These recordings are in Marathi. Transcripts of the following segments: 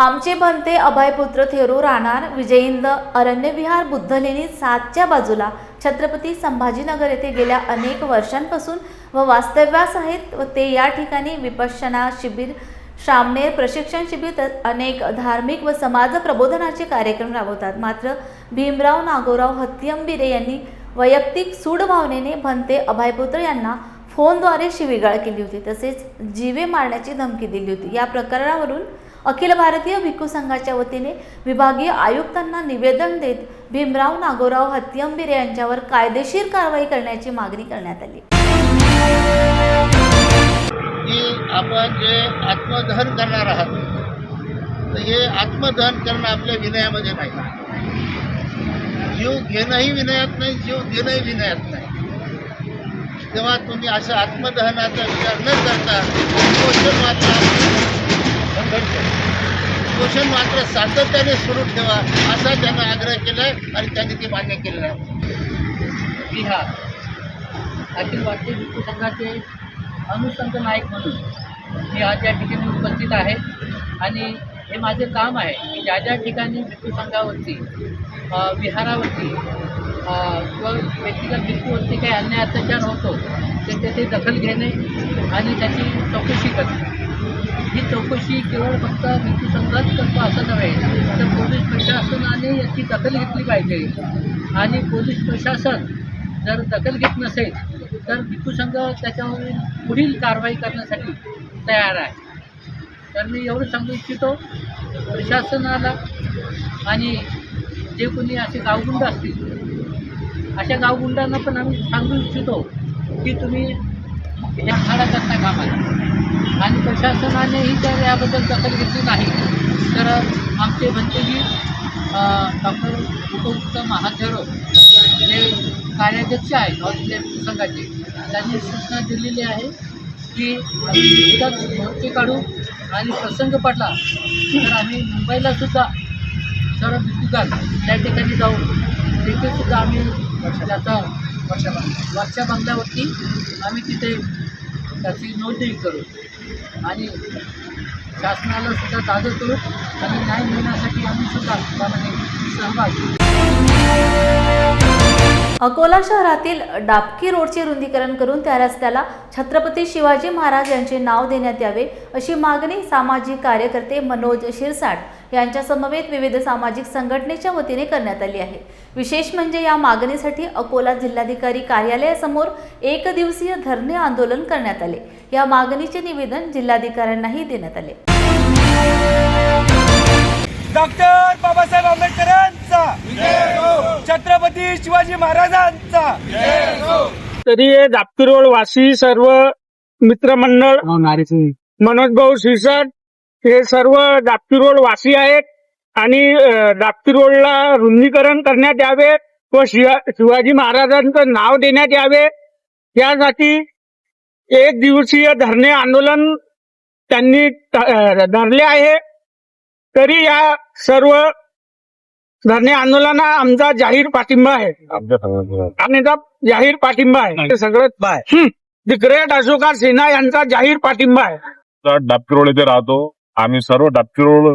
आमचे भंते अभयपुत्र थेरो राहणार विजयींद अरण्यविहार बुद्धलेणी 7च्या बाजूला छत्रपती संभाजीनगर येथे गेल्या अनेक वर्षांपासून व वास्तव्यास आहेत व ते या ठिकाणी विपश्यना शिबिर, श्रामणेर प्रशिक्षण शिबिर अनेक धार्मिक व समाज प्रबोधनाचे कार्यक्रम राबवतात। मात्र भीमराव नागोराव हत्तियंबिरे यांनी वैयक्तिक सूड भावनेने भंते अभयपुत्र यांना फोनद्वारे शिवीगाळ केली होती, तसेच जीवे मारण्याची धमकी दिली होती। या प्रकरणावरून अखिल भारतीय भिक्खू संघाच्या वतीने विभागीय आयुक्तांना निवेदन देत भीमराव नागोराव हत्तियंबिरे यांच्यावर कायदेशीर कारवाई करण्याची मागणी करण्यात आली। की आपण जे आत्मदहन करणार आहात तर हे आत्मदहन करणं आपल्या विनयामध्ये नाही। जीव घेणंही विनयात नाही, जीव देणंही विनयात नाही। तेव्हा तुम्ही असं आत्मदहनाचा विचार न करता पोषण मात्र सातत्याने सुरू ठेवा असा त्यांना आग्रह केला आणि त्यांनी ते मान्य केलेलं आहे। बिहार अखिल भारतीय भिक्खू संघाचे अनुषंग नायक म्हणून मी आज या ठिकाणी उपस्थित आहे आणि हे माझे काम आहे की ज्या ज्या ठिकाणी भिक्खू संघावरती विहारावरती किंवा व्यक्तिगत भिक्खूवरती काही अन्याय अत्याचार होतो त्याची दखल घेणे आणि त्याची चौकशी करणे। ही चौकशी केवळ फक्त भिक्खू संघाच करतो असं नव्हे, तर पोलीस प्रशासनाने याची दखल घेतली पाहिजे आणि पोलीस प्रशासन जर दखल घेत नसेल तर भिक्खू संघ त्याच्यावर पुढील कारवाई करण्यासाठी तयार आहे। तर मी एवढं सांगू इच्छितो प्रशासनाला आणि जे कोणी असे गावगुंड असतील अशा गावगुंडांना पण आम्ही सांगू इच्छितो की तुम्ही ह्या आखाडा करता कामा नये आणि प्रशासनानेही जर याबद्दल दखल घेतली नाही तर आमचे भंतेजी डॉक्टर उपयुक्त महाथेरो जे कार्याध्यक्ष आहेत ऑल इंडिया भिक्खू संघाचे त्यांनी सूचना दिलेली आहे की आम्ही मोर्चे काढू आणि प्रसंग पडला तर आम्ही मुंबईला सुद्धा सर्व भिक्खूगार त्या ठिकाणी जाऊ, तिथे सुद्धा आम्ही त्याचा वर्षा बंगल्यावरती आम्ही तिथे त्याची नोंदणी करू आणि शासनाला सुद्धा ताजं करू आणि न्याय मिळण्यासाठी आम्ही सुद्धा त्यामध्ये सहभागी होऊ। अकोला शहरातील डाबकी रोडचे रुंदीकरण करून त्या रस्त्याला छत्रपती शिवाजी महाराज यांचे नाव देण्यात यावे अशी मागणी सामाजिक कार्यकर्ते मनोज शिरसाट यांच्या समवेत विविध सामाजिक संघटनेच्या वतीने करण्यात आली आहे। विशेष म्हणजे या मागणीसाठी अकोला जिल्हाधिकारी कार्यालयासमोर एक दिवसीय धरणे आंदोलन करण्यात आले। या मागणीचे निवेदन जिल्हाधिकाऱ्यांनाही देण्यात आले। डॉक्टर बाबासाहेब आंबेडकरांचा छत्रपती शिवाजी महाराजांचा तरी हे दापकी रोड वासी सर्व मित्रमंडळ मनोज भाऊ शिरसाट हे सर्व दापकी रोड वासी आहेत आणि दापकी रोडला रुंदीकरण करण्यात यावे व शिवाजी महाराजांचं नाव देण्यात यावे यासाठी एक दिवसीय धरणे आंदोलन त्यांनी धरले आहे। तरी या सर्व धरणे आंदोलना आमचा जाहीर पाठिंबा आहे आणि जाहीर पाठिंबा आहे सगळं द ग्रेट अशोका सिन्हा यांचा जाहीर पाठिंबा आहे। डाबकी रोड येथे राहतो आम्ही सर्व डाबकी रोड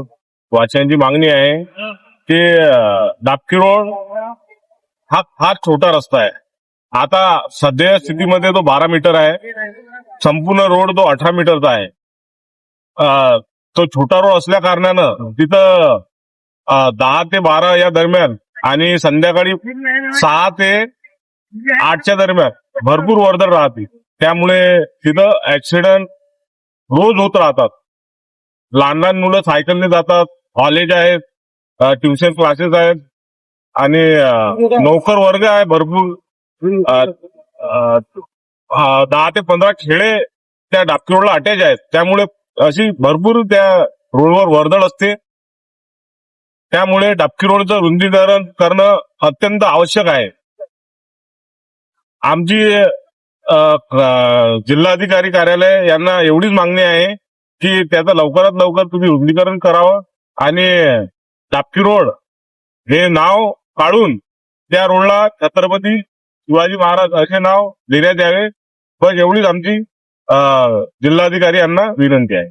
वासियांची मागणी आहे की डाबकी रोड हा छोटा रस्ता आहे। आता सध्या स्थितीमध्ये तो 12 मीटर आहे, संपूर्ण रोड तो 18 मीटरचा आहे। तो छोटा रोड असल्या कारणानं तिथं 10 ते 12 या दरम्यान आणि संध्याकाळी 6 ते 8च्या दरम्यान भरपूर वर्दळ राहते, त्यामुळे तिथं ऍक्सिडेंट रोज होत राहतात। लहान लहान मुलं सायकलने जातात, कॉलेज आहेत, ट्युशन क्लासेस आहेत आणि नोकर वर्ग आहे भरपूर। 10 ते 15 खेडे त्या डाबकी रोडला अटॅच आहेत, त्यामुळे अशी भरपूर त्या रोडवर वर्दळ असते। त्यामुळे डाबकी रोडचं रुंदीकरण करणं अत्यंत आवश्यक आहे। आमची जिल्हाधिकारी कार्यालय यांना एवढीच मागणी आहे की त्याचं लवकरात लवकर तुम्ही रुंदीकरण करावं आणि डाबकी रोड हे नाव काढून त्या रोडला छत्रपती शिवाजी महाराज असे नाव देण्यात यावे, बस एवढीच आमची जिल्हाधिकारी यांना विनंती आहे।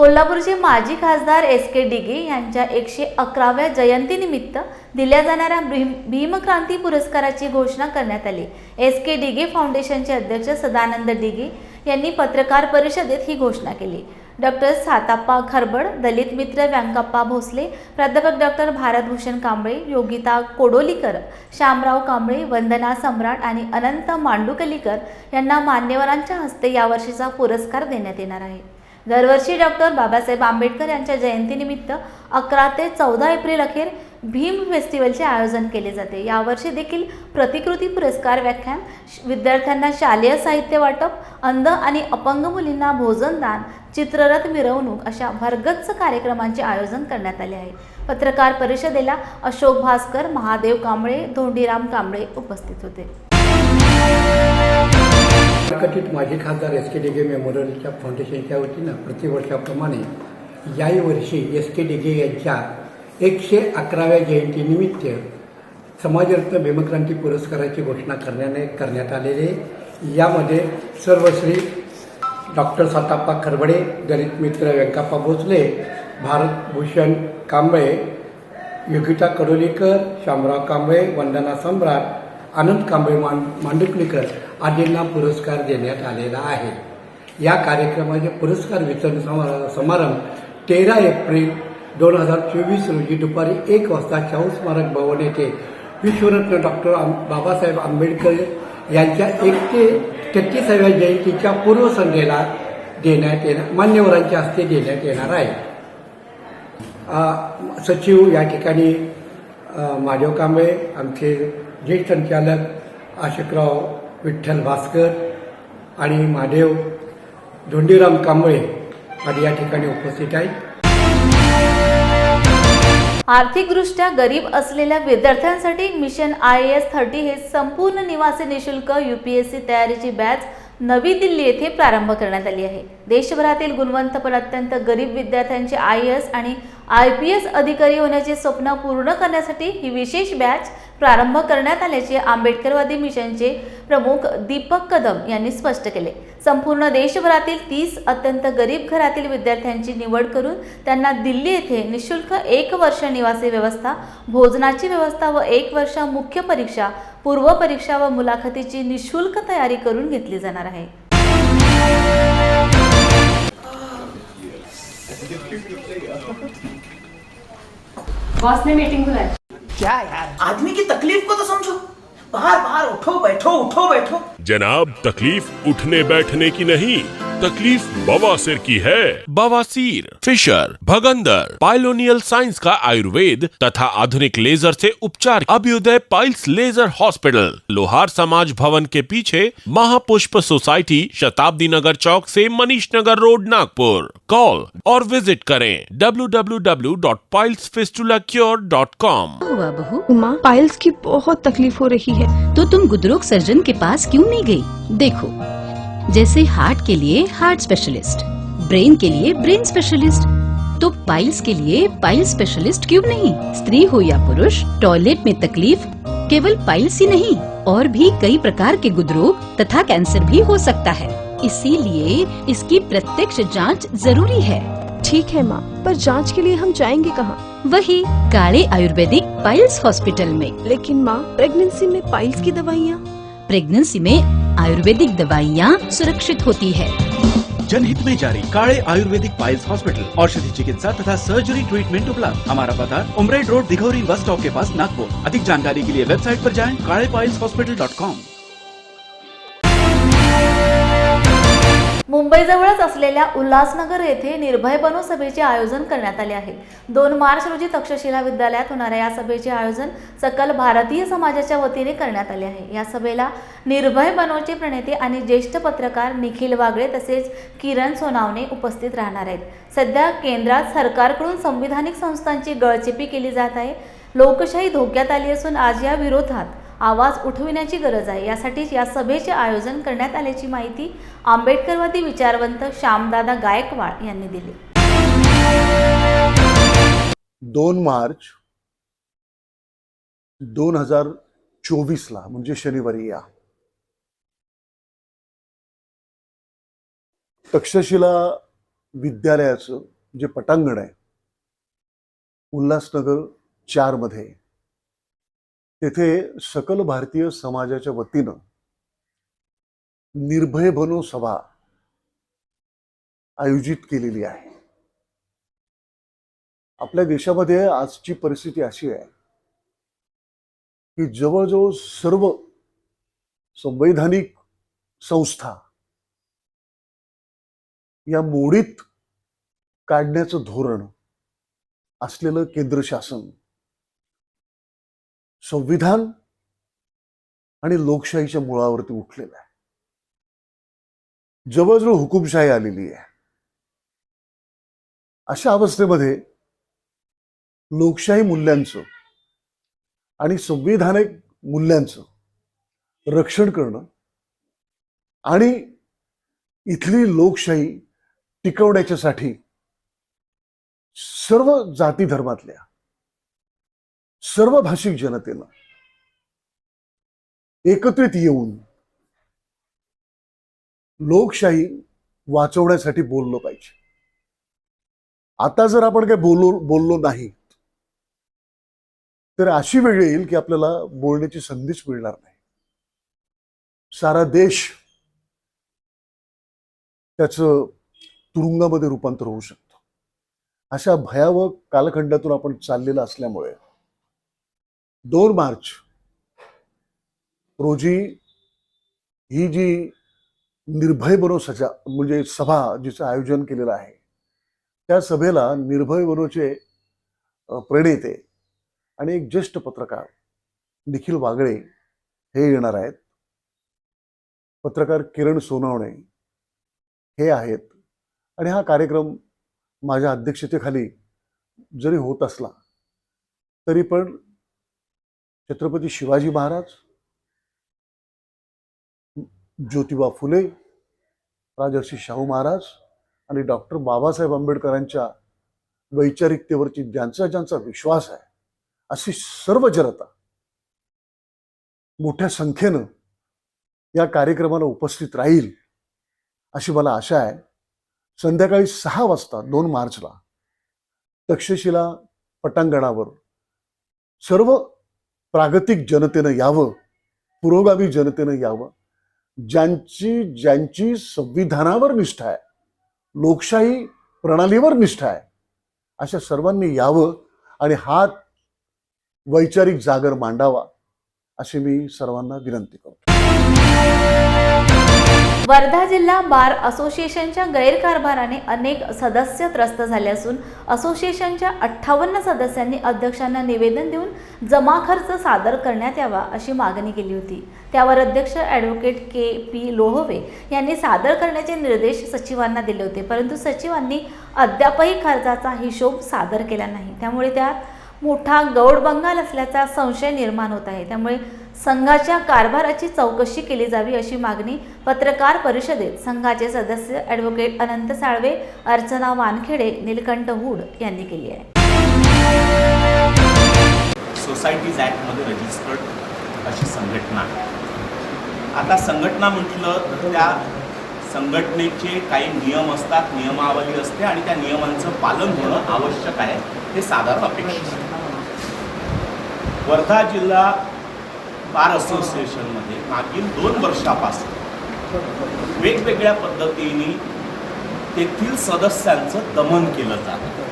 कोल्हापूरचे माजी खासदार SK डिगे यांच्या 111व्या जयंतीनिमित्त दिल्या जाणाऱ्या भीमक्रांती पुरस्काराची घोषणा करण्यात आली। SK डिगे फाउंडेशनचे अध्यक्ष सदानंद डिगे यांनी पत्रकार परिषदेत ही घोषणा केली। डॉक्टर साताप्पा खरबड, दलित मित्र व्यंकप्पा भोसले, प्राध्यापक डॉक्टर भारतभूषण कांबळे, योगिता कोडोलीकर, शामराव कांबळे, वंदना सम्राट आणि अनंत मांडुकलीकर यांना मान्यवरांच्या हस्ते यावर्षीचा पुरस्कार देण्यात येणार आहे। दरवर्षी डॉक्टर बाबासाहेब आंबेडकर यांच्या जयंतीनिमित्त 11 ते 14 एप्रिल अखेर भीम फेस्टिवलचे आयोजन केले जाते। यावर्षी देखील प्रतिकृती पुरस्कार व्याख्यान, विद्यार्थ्यांना शालेय साहित्य वाटप, अंध आणि अपंग मुलींना भोजनदान, चित्ररथ मिरवणूक अशा भरगच्च कार्यक्रमांचे आयोजन करण्यात आले आहे। पत्रकार परिषदेला अशोक भास्कर, महादेव कांबळे, धोंडीराम कांबळे उपस्थित होते। कथित माजी खासदार SK डिगे मेमोरियलच्या फाउंडेशनच्या वतीनं प्रतिवर्षाप्रमाणे याही वर्षी SK डिगे यांच्या 111व्या जयंतीनिमित्त समाजरत्न भीमक्रांती पुरस्काराची घोषणा करण्यात आलेली आहे। यामध्ये सर्वश्री डॉक्टर साताप्पा खरबडे, दलित मित्र व्यंकप्पा भोसले, भारतभूषण कांबळे, योगिता कडोलीकर, शामराव कांबळे, वंदना सम्राट, आनंद कांबळे मांडुकलीकर आदींना पुरस्कार देण्यात आलेला आहे। या कार्यक्रमाचे पुरस्कार वितरण समारंभ 13 एप्रिल 2024 रोजी दुपारी 1 वाजता शाहू स्मारक भवन येथे विश्वरत्न डॉक्टर बाबासाहेब आंबेडकर यांच्या 133व्या जयंतीच्या पूर्वसंध्येला देण्यात येणार मान्यवरांच्या हस्ते देण्यात येणार आहे। सचिव या ठिकाणी महादेव कांबळे, आमचे ज्येष्ठ संचालक अशोकराव विठ्ठल भास्कर आणि महादेव धोंडीराम कांबळे आदी या ठिकाणी उपस्थित आहेत। आर्थिकदृष्ट्या गरीब असलेल्या विद्यार्थ्यांसाठी मिशन IAS 30 हे संपूर्ण निवासी निशुल्क UPSC तयारीची बॅच नवी दिल्ली येथे प्रारंभ करण्यात आली आहे। देशभरातील गुणवंत पण अत्यंत गरीब विद्यार्थ्यांचे IAS आणि IPS अधिकारी होण्याचे स्वप्न पूर्ण करण्यासाठी ही विशेष बॅच प्रारंभ करण्यात आल्याचे आंबेडकरवादी मिशनचे प्रमुख दीपक कदम यांनी स्पष्ट केले। संपूर्ण देशभरातील 30 अत्यंत गरीब घरातील विद्यार्थ्यांची निवड करून त्यांना दिल्ली येथे निशुल्क 1 वर्ष निवासी व्यवस्था, भोजनाची व्यवस्था व 1 वर्ष मुख्य परीक्षा, पूर्व परीक्षा व मुलाखतीची निशुल्क तयारी करून घेतली जाणार आहे। बॉस ने मीटिंग बुलाई। क्या यार, आदमी की तकलीफ को तो समझो। बाहर बाहर उठो बैठो। जनाब, तकलीफ उठने बैठने की नहीं, तकलीफ बवासीर की है। बवासीर, फिशर, भगंदर, पाइलोनियल साइंस का आयुर्वेद तथा आधुनिक लेजर से उपचार। अभ्युदय पाइल्स लेजर हॉस्पिटल, लोहार समाज भवन के पीछे, महापुष्प सोसाइटी, शताब्दी नगर चौक से मनीष नगर रोड, नागपुर। कॉल और विजिट करें www.pilesfistulacure.com। हुआ बहू? माँ, पाइल्स की बहुत तकलीफ हो रही है। तो तुम गुदरोग सर्जन के पास क्यों नहीं गई? देखो, जैसे हार्ट के लिए हार्ट स्पेशलिस्ट, ब्रेन के लिए ब्रेन स्पेशलिस्ट, तो पाइल्स के लिए पाइल्स स्पेशलिस्ट क्यों नहीं? स्त्री हो या पुरुष, टॉयलेट में तकलीफ केवल पाइल्स ही नहीं, और भी कई प्रकार के गुदरोग तथा कैंसर भी हो सकता है। इसीलिए इसकी प्रत्यक्ष जांच जरूरी है। ठीक है माँ, पर जांच के लिए हम जाएंगे कहाँ? वही काले आयुर्वेदिक पाइल्स हॉस्पिटल में। लेकिन माँ, प्रेगनेंसी में पाइल्स की दवाइयाँ? प्रेगनेंसी में आयुर्वेदिक दवाइयाँ सुरक्षित होती है। जनहित में जारी। काले आयुर्वेदिक पाइल्स हॉस्पिटल, औषधि चिकित्सा तथा सर्जरी ट्रीटमेंट उपलब्ध। हमारा पता Umred road, Dighori bus stop के पास, नागपुर। अधिक जानकारी के लिए वेबसाइट पर जाएं kalepailshospital.com। मुंबईजवळच असलेल्या उल्हासनगर येथे निर्भय बनो सभेचे आयोजन करण्यात आले आहे। 2 मार्च रोजी तक्षशिला विद्यालयात होणाऱ्या या सभेचे आयोजन सकल भारतीय समाजाच्या वतीने करण्यात आले आहे। या सभेला निर्भय बनोचे प्रणेते आणि ज्येष्ठ पत्रकार निखिल वागळे तसेच किरण सोनावणे उपस्थित राहणार आहेत। सध्या केंद्रात सरकारकडून संविधानिक संस्थांची गळचेपी केली जात आहे। लोकशाही धोक्यात आली असून आज या विरोधात आवाज उठविण्याची गरज आहे। यासाठीच या सभेचे आयोजन करण्यात आल्याची माहिती आंबेडकरवादी विचारवंत श्यामदादा गायकवाड यांनी दिली। 2 मार्च 2024 म्हणजे शनिवारी या तक्षशिला विद्यालयाचं जे पटांगण आहे उल्हासनगर 4 मध्ये, तेथे सकल भारतीय समाजाच्या वतीनं निर्भय बनो सभा आयोजित केलेली आहे. आपल्या देशामध्ये आजची परिस्थिती अशी आहे की जवळजवळ सर्व संवैधानिक संस्था या मोडीत काढण्याचं धोरण असलेलं केंद्र शासन संविधान आणि लोकशाहीच्या मुळावरती उठलेलं आहे. जवळजवळ हुकुमशाही आलेली आहे. अशा अवस्थेमध्ये लोकशाही मूल्यांचं आणि संविधानिक मूल्यांचं रक्षण करणं आणि इथली लोकशाही टिकवण्याच्यासाठी सर्व जाती धर्मातल्या सर्व भाषिक जनतेनं एकत्रित येऊन लोकशाही वाचवण्यासाठी बोललो पाहिजे. आता जर आपण काही बोललो नाही तर अशी वेळ येईल की आपल्याला बोलण्याची संधीच मिळणार नाही. सारा देश त्याचं तुरुंगामध्ये रूपांतर होऊ शकतं. अशा भयावह कालखंडातून आपण चाललेलं असल्यामुळे 2 मार्च रोजी ही जी निर्भय बनो सजा म्हणजे सभा जिचं आयोजन केलेलं आहे, त्या सभेला निर्भय बनोचे प्रणेते आणि एक ज्येष्ठ पत्रकार निखिल वागळे हे येणार आहेत. पत्रकार किरण सोनवणे हे आहेत. आणि हा कार्यक्रम माझ्या अध्यक्षतेखाली जरी होत असला तरी पण छत्रपती शिवाजी महाराज, ज्योतिबा फुले, राजर्षी शाहू महाराज आणि डॉक्टर बाबासाहेब आंबेडकरांच्या वैचारिकतेवरची ज्यांचा विश्वास आहे अशी सर्व जनता मोठ्या संख्येनं या कार्यक्रमाला उपस्थित राहील अशी मला आशा आहे. संध्याकाळी 6 वाजता 2 मार्चला तक्षशिला पटांगणावर सर्व प्रागतिक जनतेनं यावं, पुरोगामी जनतेनं यावं. ज्यांची संविधानावर निष्ठा आहे, लोकशाही प्रणालीवर निष्ठा आहे, अशा सर्वांनी यावं आणि हा वैचारिक जागर मांडावा अशी मी सर्वांना विनंती करतो. वर्धा जिल्हा बार असोसिएशनच्या गैरकारभाराने अनेक सदस्य त्रस्त झाले असून असोसिएशनच्या 58 सदस्यांनी अध्यक्षांना निवेदन देऊन जमा खर्च सादर करण्यात यावा अशी मागणी केली होती. त्यावर अध्यक्ष ॲडव्होकेट KP लोहवे यांनी सादर करण्याचे निर्देश सचिवांना दिले होते, परंतु सचिवांनी अद्यापही खर्चाचा हिशोब सादर केला नाही. त्यामुळे त्यात मोठा गौडबंगाल असल्याचा संशय निर्माण होत आहे. त्यामुळे संघाच्या कारभाराची चौकशी केली जावी अशी मागणी पत्रकार परिषदेत संघाचे सदस्य ॲडव्होकेट अनंत साळवे, अर्चना वानखेडे, नीलकंठ हुड यांनी केली आहे. सोसायटीज ॲक्टमध्ये रजिस्टर्ड अशी संघटना आहे. आता संघटना म्हटलं तर त्या संघटनेचे काही नियम असतात, नियमावली असते आणि त्या नियमांचं पालन होणं आवश्यक आहे, हे साधारण अपेक्षित आहे. वर्धा जिल्हा बार असोसिएशनमध्ये मागील 2 वर्षापासून वेगवेगळ्या पद्धतीने तेथील सदस्यांचं दमन केलं जातं.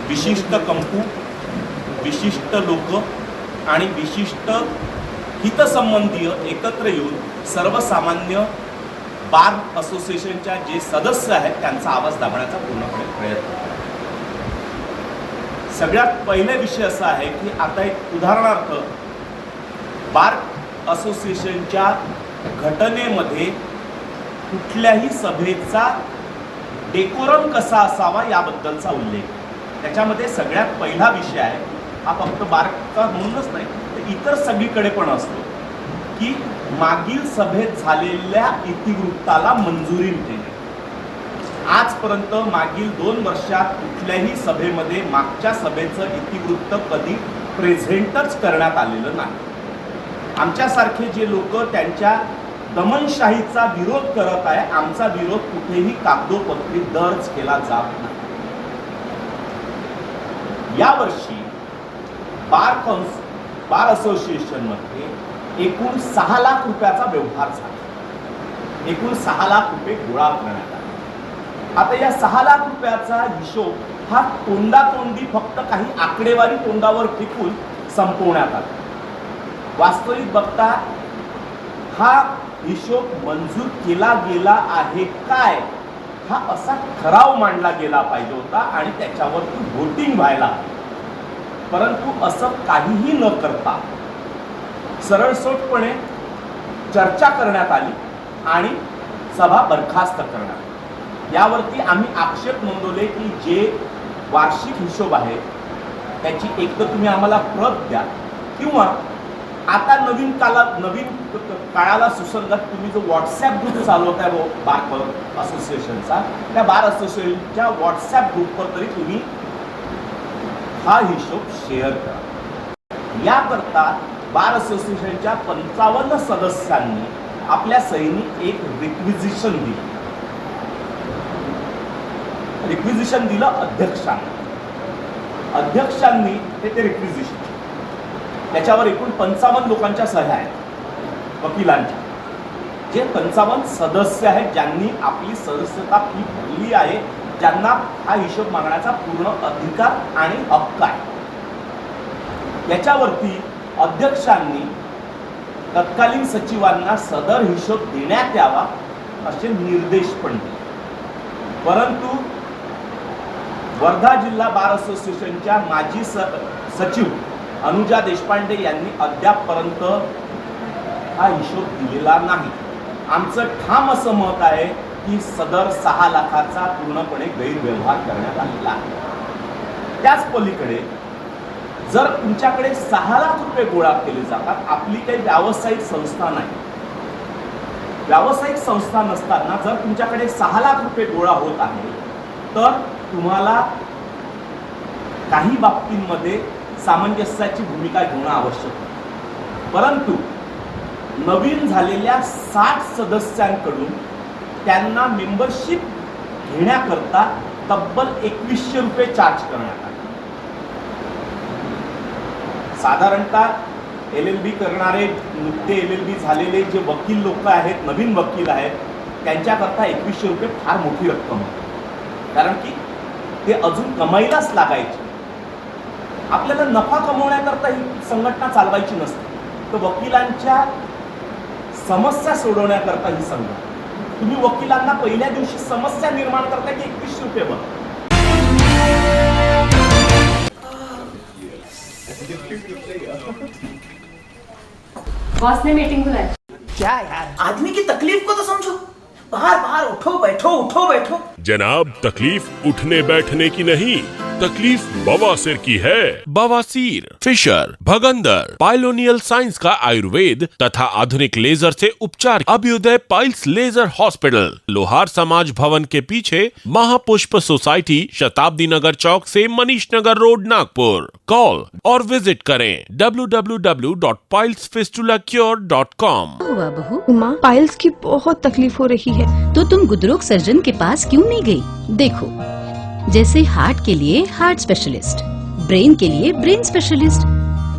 विशिष्ट कंपू, विशिष्ट लोक आणि विशिष्ट हितसंबंधीय एकत्र येऊन सर्वसामान्य बार असोसिएशनच्या जे सदस्य आहेत त्यांचा आवाज दाबण्याचा पूर्णपणे प्रयत्न करतो. सगळ्यात पहिला विषय असा आहे की आता एक उदाहरणार्थ बार असोसिएशनच्या घटनेमध्ये कुठल्याही सभेचा डेकोरम कसा असावा याबद्दलचा उल्लेख. त्याच्यामध्ये सगळ्यात पहिला विषय आहे, हा फक्त बारचा म्हणूनच नाही तर इतर सगळीकडे पण असतो, की मागील सभेत झालेल्या इतिवृत्ताला मंजुरी देणे. आजपर्यंत मागील 2 वर्षात कुठल्याही सभेमध्ये मागच्या सभेचं इतिवृत्त कधी प्रेझेंटच करण्यात आलेलं नाही. आमच्यासारखे जे लोक त्यांच्या दमनशाहीचा विरोध करत आहे, आमचा विरोध कुठेही कागदोपत्री दर्ज केला जात नाही. यावर्षी बार असोसिएशनमध्ये एकूण 6 लाख रुपयाचा व्यवहार झाला. एकूण 6 लाख रुपये गोळा करण्यात आले. आता या 6 लाख रुपयाचा हिशोब हा तोंडातोंडी फक्त काही आकडेवारी तोंडावर टिकून संपवण्यात आला. वास्तविक बघता हा हिशोब मंजूर केला गेला आहे काय, हा असा ठराव मांडला गेला पाहिजे होता आणि त्याच्यावरती व्होटिंग व्हायला. परंतु असं काहीही न करता सरळसोटपणे चर्चा करण्यात आली आणि सभा बरखास्त करण्यात आली. यावरती आम्ही आक्षेप नोंदवले की जे वार्षिक हिशोब आहे त्याची एक तर तुम्ही आम्हाला प्रत द्या, किंवा आता नवीन काळाला सुसंगत तुम्ही जो व्हॉट्सॲप ग्रुप चालवताय बार असोसिएशनचा, त्या बार असोसिएशनच्या व्हॉट्सॲप ग्रुपवर तरी तुम्ही हा हिशोब शेअर करा. याकरता बार असोसिएशनच्या 55 सदस्यांनी आपल्या सहीनी एक रिक्विजिशन दिलं अध्यक्षांनी ते रिक्विजिशन, त्याच्यावर एकूण 55 लोकांच्या सह्या आहेत वकिलांच्या. जे 55 सदस्य आहेत ज्यांनी आपली सदस्यता फी भरली आहे, ज्यांना हा हिशोब मागण्याचा पूर्ण अधिकार आणि हक्क आहे. याच्यावरती अध्यक्षांनी तत्कालीन सचिवांना सदर हिशोब देण्यात यावा असे निर्देश पण दिले. परंतु वर्धा जिल्हा बार असोसिएशनच्या माजी सचिव अनुजा देशपांडे यांनी अद्यापपर्यंत हा हिशोब दिलेला नाही. आमचं ठाम असं मत आहे की सदर 6 लाखाचा पूर्णपणे गैरव्यवहार करण्यात आलेला आहे. त्याच पलीकडे जर तुमच्याकडे 6 लाख रुपये गोळा केले जातात, आपली काही व्यावसायिक संस्था नाही, व्यावसायिक संस्था नसताना जर तुमच्याकडे 6 लाख रुपये गोळा होत आहे, तर तुम्हाला काही बाबतींमध्ये सामंजस्याची भूमिका घेणं आवश्यक आहे. परंतु नवीन झालेल्या 60 सदस्यांकडून त्यांना मेंबरशिप घेण्याकरता तब्बल 2100 रुपये चार्ज करण्यात आले. साधारणतः LLB करणारे, नुकते LLB झालेले जे वकील लोक आहेत, नवीन वकील आहेत, त्यांच्याकरता 2100 रुपये फार मोठी रक्कम होती. कारण की ते अजून कमाईलाच लागायचे. आपल्याला नफा कमवण्याकरता ही संघटना चालवायची नसते, तर वकिलांच्या समस्या सोडवण्याकरता ही संघटना. तुम्ही वकिलांना पहिल्या दिवशी समस्या निर्माण करता की 2100 रुपये बघ. बॉस ने मीटिंग बुलाई. क्या यार, आदमी की तकलीफ को तो समझो. बाहर बाहर उठो बैठो. जनाब, तकलीफ उठने बैठने की नहीं, तकलीफ बवासीर की है. बवासीर, फिशर, भगंदर, पाइलोनियल साइंस का आयुर्वेद तथा आधुनिक लेजर से उपचार. अभ्युदय पाइल्स लेजर हॉस्पिटल, लोहार समाज भवन के पीछे, महापुष्प सोसाइटी, शताब्दी नगर चौक से मनीष नगर रोड, नागपुर. कॉल और विजिट करें www.pilesfistulacure.com. हुआ बहू? माँ, पाइल्स की बहुत तकलीफ हो रही है. तो तुम गुदरोग सर्जन के पास क्यों नहीं गई? देखो, जैसे हार्ट के लिए हार्ट स्पेशलिस्ट, ब्रेन के लिए ब्रेन स्पेशलिस्ट,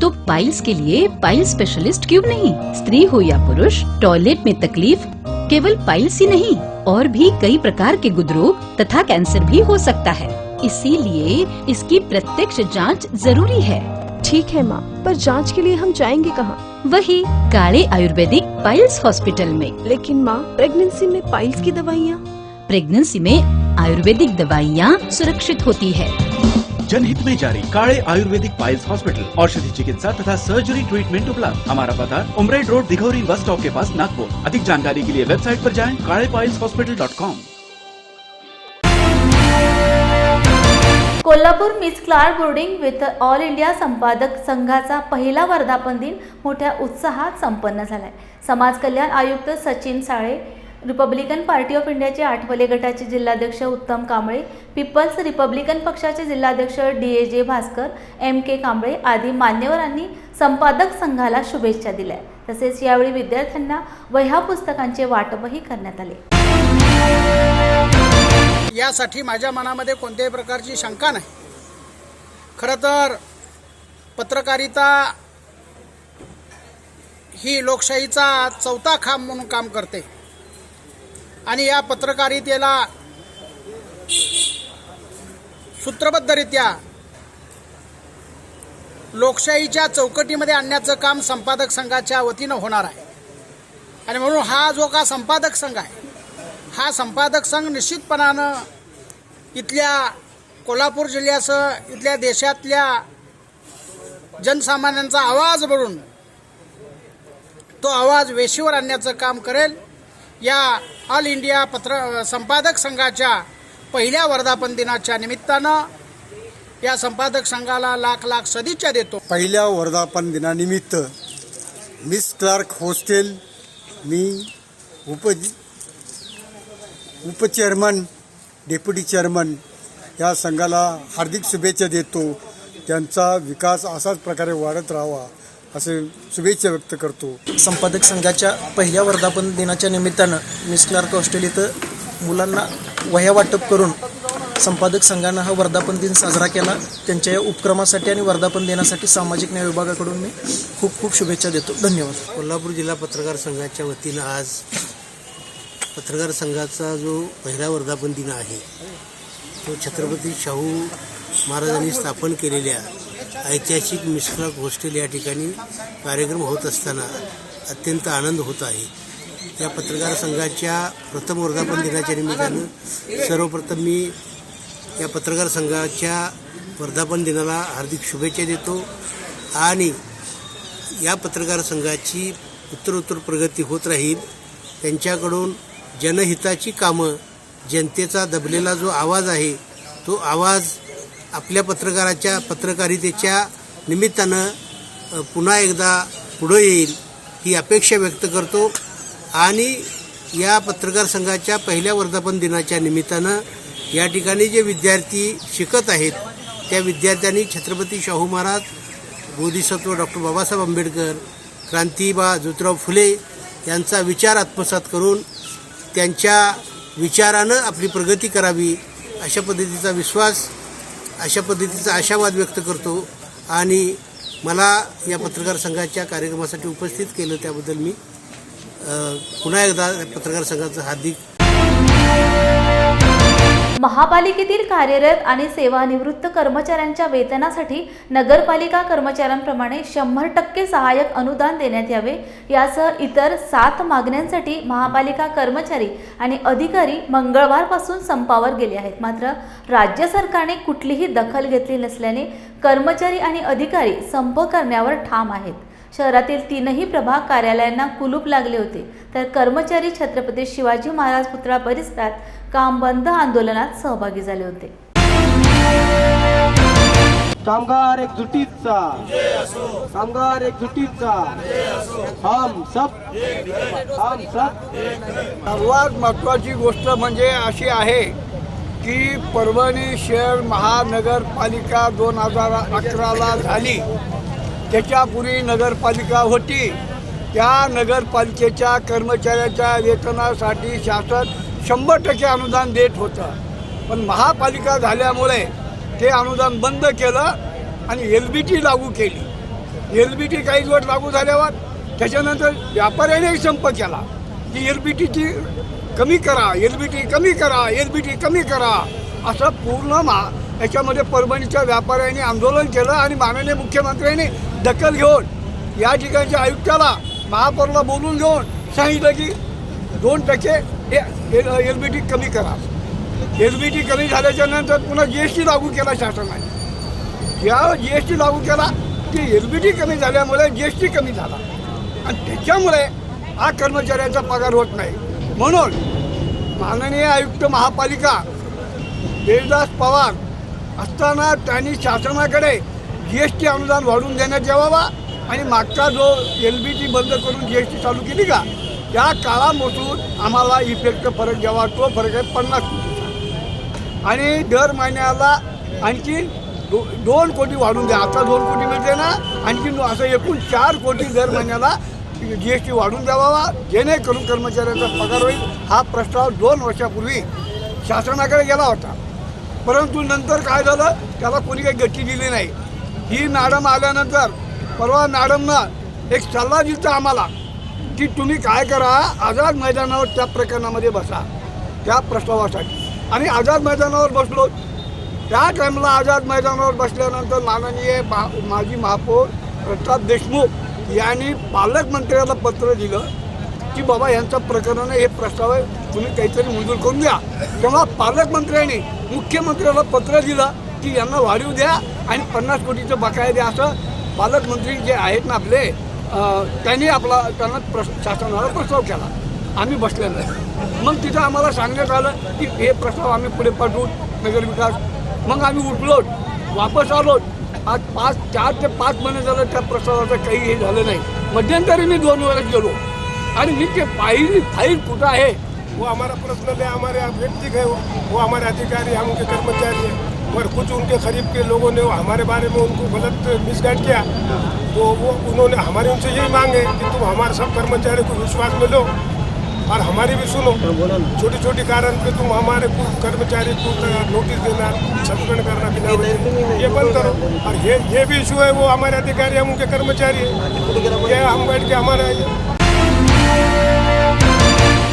तो पाइल्स के लिए पाइल्स स्पेशलिस्ट क्यों नहीं? स्त्री हो या पुरुष, टॉयलेट में तकलीफ केवल पाइल्स ही नहीं, और भी कई प्रकार के गुदरोग तथा कैंसर भी हो सकता है. इसीलिए इसकी प्रत्यक्ष जांच जरूरी है. ठीक है माँ, पर जांच के लिए हम जाएंगे कहाँ? वही काले आयुर्वेदिक पाइल्स हॉस्पिटल में. लेकिन माँ, प्रेगनेंसी में पाइल्स की दवाइयाँ. प्रेगनेंसी में आयुर्वेदिक दवाइयाँ सुरक्षित होती है. जनहित में जारी. काळे आयुर्वेदिक पाइल्स हॉस्पिटल, औषधि चिकित्सा तथा सर्जरी ट्रीटमेंट उपलब्ध. हमारा पता Umred road, Dighori bus stop के पास, नागपुर. अधिक जानकारी के लिए वेबसाइट पर जाएं kalepailshospital.com. Kolhapur miss clerk boarding with all India संपादक संघाचा पहिला वर्धापन दिन मोठ्या उत्साहात संपन्न झालाय. समाज कल्याण आयुक्त Sachin Sale, Republican party of इंडियाचे आठवले गटाचे जिल्हाध्यक्ष उत्तम कांबळे, पीपल्स रिपब्लिकन पक्षाचे जिल्हाध्यक्ष DAJ भास्कर, MK कांबळे आदी मान्यवरांनी संपादक संघाला शुभेच्छा दिल्या. तसेच यावेळी विद्यार्थ्यांना वह्या पुस्तकांचे वाटपही करण्यात आले. यासाठी माझ्या मनामध्ये कोणत्याही प्रकारची शंका नाही. खरं तर पत्रकारिता ही लोकशाहीचा चौथा खांब म्हणून काम करते आणि या पत्रकारितेला सूत्रबद्धरित्या लोकशाहीच्या चौकटीमध्ये आणण्याचं काम संपादक संघाच्या वतीनं होणार आहे. आणि म्हणून हा जो का संपादक संघ आहे, हा संपादक संघ निश्चितपणानं इथल्या कोल्हापूर जिल्ह्यासह इथल्या देशातल्या जनसामान्यांचा आवाज बनून तो आवाज वेशीवर आणण्याचं काम करेल. या ऑल इंडिया संपादक संघाच्या पहिल्या वर्धापन दिनाच्या निमित्तानं या संपादक संघाला लाख लाख सदिच्छा देतो. पहिल्या वर्धापन दिनानिमित्त मिस क्लार्क हॉस्टेल, मी उपचेअरमन, डेप्युटी चेअरमन या संघाला हार्दिक शुभेच्छा देतो. त्यांचा विकास असाच प्रकारे वाढत राहावा असे शुभेच्छा व्यक्त करतो. संपादक संघाच्या पहिल्या वर्धापन दिनाच्या निमित्तानं मिस क्लार्क हॉस्टेल इथं मुलांना वह्या वाटप करून संपादक संघानं हा वर्धापन दिन साजरा केला. त्यांच्या या उपक्रमासाठी आणि वर्धापन दिनासाठी सामाजिक न्याय विभागाकडून मी खूप खूप शुभेच्छा देतो. धन्यवाद. कोल्हापूर जिल्हा पत्रकार संघाच्या वतीनं आज पत्रकार संघाचा जो पहिला वर्धापन दिन आहे तो छत्रपती शाहू महाराजांनी स्थापन केलेल्या ऐतिहासिक मिस क्लार्क हॉस्टेल या ठिकाणी कार्यक्रम होत असताना अत्यंत आनंद होत आहे. या पत्रकार संघाच्या प्रथम वर्धापन दिनाच्या निमित्तानं सर्वप्रथम मी या पत्रकार संघाच्या वर्धापन दिनाला हार्दिक शुभेच्छा देतो आणि या पत्रकार संघाची उत्तरोत्तर प्रगती होत राहील. त्यांच्याकडून जनहिताची कामं, जनतेचा दबलेला जो आवाज आहे तो आवाज आपल्या पत्रकारितेच्या निमित्तानं पुन्हा एकदा पुढं येईल ही अपेक्षा व्यक्त करतो. आणि या पत्रकार संघाच्या पहिल्या वर्धापन दिनाच्या निमित्तानं या ठिकाणी जे विद्यार्थी शिकत आहेत त्या विद्यार्थ्यांनी छत्रपती शाहू महाराज, बोधिसत्व डॉक्टर बाबासाहेब आंबेडकर, क्रांतिबा ज्योतिराव फुले यांचा विचार आत्मसात करून त्यांच्या विचारानं आपली प्रगती करावी अशा पद्धतीचा विश्वास, अशा पद्धतीचा आशावाद व्यक्त करतो. आणि मला या पत्रकार संघाच्या कार्यक्रमासाठी उपस्थित केलं त्याबद्दल मी पुन्हा एकदा पत्रकार संघाचं हार्दिक. महापालिकेतील कार्यरत आणि सेवानिवृत्त कर्मचाऱ्यांच्या वेतनासाठी नगरपालिका कर्मचाऱ्यांप्रमाणे 100% सहाय्यक अनुदान देण्यात यावे यासह इतर 7 मागण्यांसाठी महापालिका कर्मचारी आणि अधिकारी मंगळवारपासून संपावर गेले आहेत. मात्र राज्य सरकारने कुठलीही दखल घेतली नसल्याने कर्मचारी आणि अधिकारी संप करण्यावर ठाम आहेत. शहरातील 3ही प्रभाग कार्यालयांना कुलूप लागले होते, तर कर्मचारी छत्रपती शिवाजी महाराज पुतळा परिसरात काम बंद आंदोलनात सहभागी झाले होते. कामगार एकजुटीचा, कामगार एकजुटीचा, हम सब. सर्वात महत्त्वाची गोष्ट म्हणजे अशी आहे की परभणी शहर महानगरपालिका 2011ला झाली. त्याच्यापूर्वी नगरपालिका होती. त्या नगरपालिकेच्या कर्मचाऱ्याच्या वेतनासाठी शासन 100% अनुदान देत होतं. पण महापालिका झाल्यामुळे ते अनुदान बंद केलं आणि LBT लागू केली. LBT काही दिवस लागू झाल्यावर त्याच्यानंतर व्यापाऱ्याने संप केला की LBTची कमी करा, LBT कमी करा, LBT कमी करा असं पूर्ण याच्यामध्ये परभणीच्या व्यापाऱ्यांनी आंदोलन केलं. आणि माननीय मुख्यमंत्र्यांनी दखल घेऊन या ठिकाणच्या आयुक्ताला, महापौरला बोलून घेऊन सांगितलं की 2% LBT कमी करा. LBT कमी झाल्याच्या नंतर पुन्हा GST लागू केला शासनाने. या GST लागू केला की LBT कमी झाल्यामुळे GST कमी झाला आणि त्याच्यामुळे हा कर्मचाऱ्यांचा पगार होत नाही. म्हणून माननीय आयुक्त महापालिका देवदास पवार असताना त्यांनी शासनाकडे GST अनुदान वाढवून देण्यात यावा आणि मागचा जो LBT बंद करून GST चालू केली का त्या काळामधून आम्हाला इफेक्ट फरक द्यावा. तो फरक आहे 50 कोटीचा आणि दर महिन्याला आणखी 2 कोटी वाढून द्या. आता 2 कोटी मिळते ना, आणखी असं एकूण 4 कोटी दर महिन्याला GST वाढून द्यावा जेणेकरून कर्मचाऱ्यांचा पगार होईल. हा प्रस्ताव 2 वर्षापूर्वी शासनाकडे गेला होता. परंतु नंतर काय झालं, त्याला कोणी काही गती दिली नाही. ही मॅडम आल्यानंतर परवा मॅडमनं एक सल्ला दिला आम्हाला की तुम्ही काय करा, आझाद मैदानावर त्या प्रकरणामध्ये बसा त्या प्रस्तावासाठी. आणि आझाद मैदानावर बसलो. त्या टाईमला आझाद मैदानावर बसल्यानंतर माननीय माजी महापौर प्रताप देशमुख यांनी पालकमंत्र्याला पत्र दिलं की बाबा यांचं प्रकरण हे प्रस्ताव आहे, तुम्ही काहीतरी मंजूर करून द्या. तेव्हा पालकमंत्र्यांनी मुख्यमंत्र्याला पत्र दिलं की यांना वाढीव द्या आणि 50 कोटीचं बकाया द्या, असं पालकमंत्री जे आहेत ना आपले त्यांनी त्यांना शासनाला प्रस्ताव केला. आम्ही बसल्यानंतर मग तिथं आम्हाला सांगण्यात आलं की हे प्रस्ताव आम्ही पुढे पाठवू नगरविकास. मग आम्ही उठलो, वापस आलो. आज 4 ते 5 महिने झालं त्या प्रस्तावाचं काही हे झालं नाही. मध्यंतरी मी 2 वेळेस गेलो आणि मी ते फाईल कुठं आहे. वो हमारा पर्सनल है, हमारे व्यक्तिगत है, वो हमारे अधिकारी, हम उनके कर्मचारी हैं. और कुछ उनके करीब के लोगों ने हमारे बारे में उनको गलत मिसगाइड किया, तो वो उन्होंने हमारे उनसे यही मांगे कि तुम हमारे सब कर्मचारी को विश्वास में लो और हमारी भी सुनो. छोटी छोटी कारण पे तुम हमारे कर्मचारी को नोटिस देना, सस्पेंड करना बिना वजह, ये बंद करो. और ये भी इशू है, वो हमारे अधिकारी, हम उनके कर्मचारी हैं, ये हम बैठ के हमारा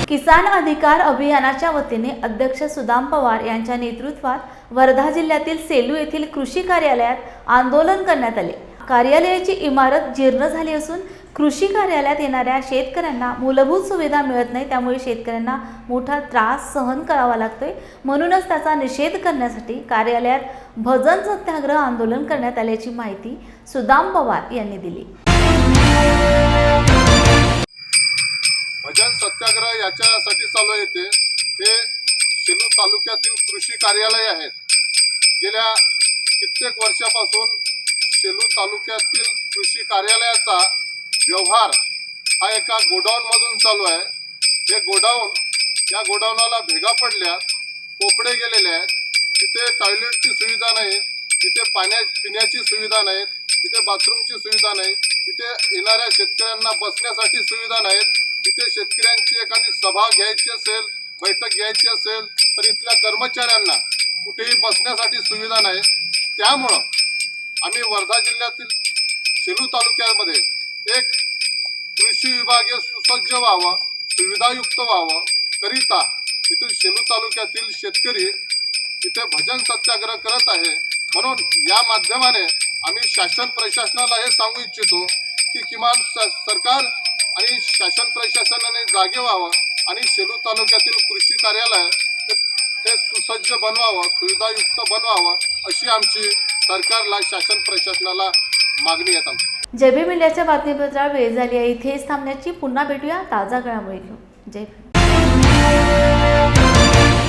किसान अधिकार अभियानाच्या वतीने अध्यक्ष सुदाम पवार यांच्या नेतृत्वात वर्धा जिल्ह्यातील सेलू येथील कृषी कार्यालयात आंदोलन करण्यात आले. कार्यालयाची इमारत जीर्ण झाली असून कृषी कार्यालयात येणाऱ्या शेतकऱ्यांना मूलभूत सुविधा मिळत नाही, त्यामुळे शेतकऱ्यांना मोठा त्रास सहन करावा लागतोय. म्हणूनच त्याचा निषेध करण्यासाठी कार्यालयात भजन सत्याग्रह आंदोलन करण्यात आल्याची माहिती सुदाम पवार यांनी दिली. भजन सत्याग्रह याच्यासाठी चालू येते, हे सेलू तालुक्यातील कृषी कार्यालय आहेत. गेल्या कित्येक वर्षापासून सेलू तालुक्यातील कृषी कार्यालयाचा व्यवहार हा एका गोडाऊनमधून चालू आहे. हे गोडाऊन, या गोडाऊनाला भेगा पडल्यात, पोपडे गेलेले आहेत. तिथे टॉयलेटची सुविधा नाही, तिथे पिण्याची सुविधा नाही, तिथे बाथरूमची सुविधा नाही, तिथे येणाऱ्या शेतकऱ्यांना बसण्यासाठी सुविधा नाहीत. तिथे शेतकऱ्यांची एखादी सभा घ्यायची असेल, बैठक घ्यायची असेल तर इथल्या कर्मचाऱ्यांना कुठेही बसण्यासाठी सुविधा नाही. त्यामुळं आम्ही वर्धा जिल्ह्यातील सेलू तालुक्यामध्ये एक कृषी विभागीय सुसज्ज व्हावं, सुविधायुक्त व्हावं करिता इथून सेलू तालुक्यातील शेतकरी इथे भजन सत्याग्रह करत आहे. म्हणून या माध्यमाने आम्ही शासन प्रशासनाला हे सांगू इच्छितो की किमान सरकार आणि शासन प्रशासनाने जागे व्हावं आणि सेलू तालुक्यातील कृषी कार्यालय हे सुसज्ज बनवावं, सुविधायुक्त बनवावं, अशी आमची सरकारला, शासन प्रशासनाला मागणी आहे. जय मीडियाच्या बातमीपत्रात वेळ झाली आहे. इथेच थांबण्याची. पुन्हा भेटूया ताजा घडामोडी घेऊन. जय